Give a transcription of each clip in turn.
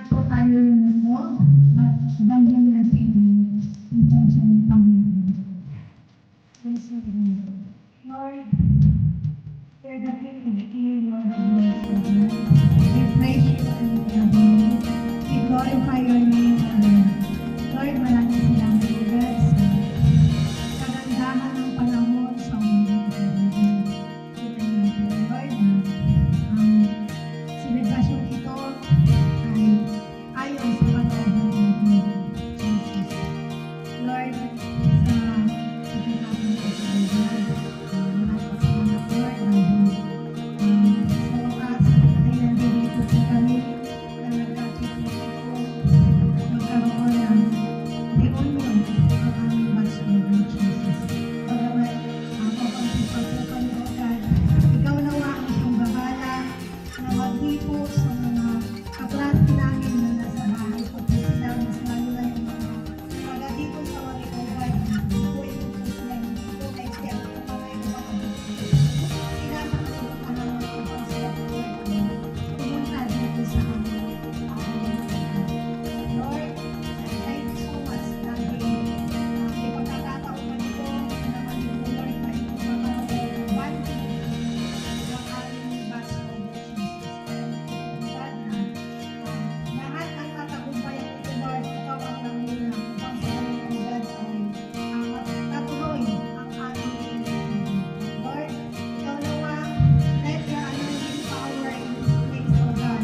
po tayo mo at banggan natin yung salitang Lord, you're the King of Kings, Lord of Lords. We praise you and we adore you. We glorify your name, Lord. Lord, maraming salamat ulit sa kagandahan ng panahon sa mundo. Lord, ang selebrasyon ito ay ayon sa panahon ng Jesus. Lord, sa pagkakataon ko sa Lord, maraming salamat, Lord, sa wakas ay nandito po kami na nagkakita po magkaroon ng reunion ang aming batch ng Jesus. Pagamat ako ang pagpapanuotan, ikaw nawa ang siyang bahala na maghipo sa mga kaklase namin na nasa bahay ko po sila, mas lalo na yung mga taga dito sa Warikogan. Po ito po sila dito kay Step po mga yung mga sinasang ko ang mga upang sila po pumunta dito sa aming Lord, thank you so much lagi. May pagkakataon na ito naman ito, Lord, na ito mga bandi ng aming batch of Jesus. God na lahat ng katagumpayan ito, Lord, ikaw ang nanguna upang sa kanyang God ay tatuloy ang aming Lord, ikaw nawa, let your anointing power in this place, O God,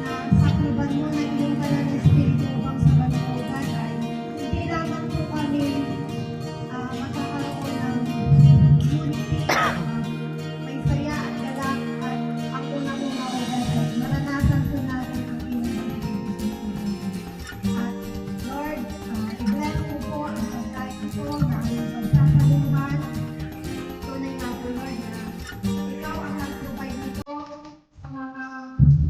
na sakluban mo na iyong banal na Espiritu upang sa Warikogan ay hindi lamang po kami magkakaroon ng unity, may saya at galak at ang unang-una o God, maranasan po natin ang iyong at Lord, i-bless mo po ang pagkain ito na aming pagsasaluhan. Tunay nga po, Lord, na ikaw ang nag-provide nito sa mga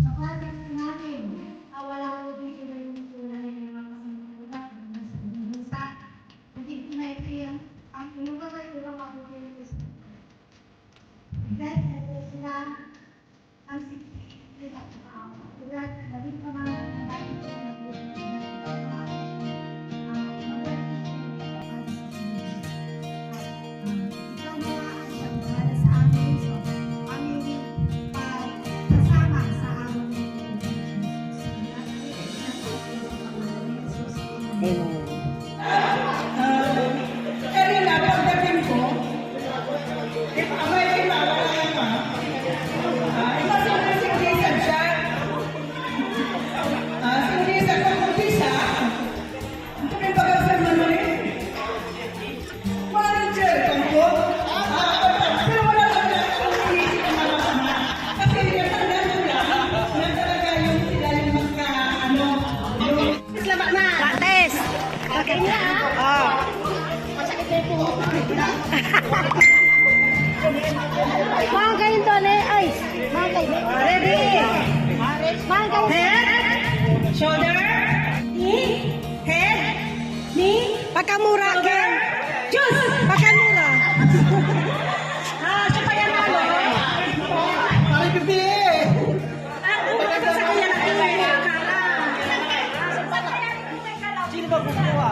kaklase namin na walang lubig na yung tulad ng mga kasaluhan na sa bansa. Hindi ko na ito ang inuman na ilang mabuti ng Kristo. Bless mo po sila ang sikit nila. Tulad, dalit pa mga natin po na po. Ikaw mga ang siyang bahala sa amin. So, aming kasama sa araw ng Jesus. Salamat po sa pangalan ni Jesus. Amen. Karina, pagdating ko, may pinawala ka. Ikaw si Jason siya. Si Jason kung kumpisa, ito may pag-asal na rin. Manager, kampo. Pero wala ka na kung inisip ang mga sama. Kasi natanda nila na talaga yung sila yung magka-ano. Salamat na. Lates! Okay na. Oh. Mga kayo doon eh. Ay, mga kayo. Ready? Mga kayo. Head, shoulder, knee, head, knee, Pagkamura, shoulder, Ken. choose! Pagkamura. Siya pa yan na, no? Parang pipili. Pagkaka sa kanya na kayo ay nakakala. Sino ba kukuha?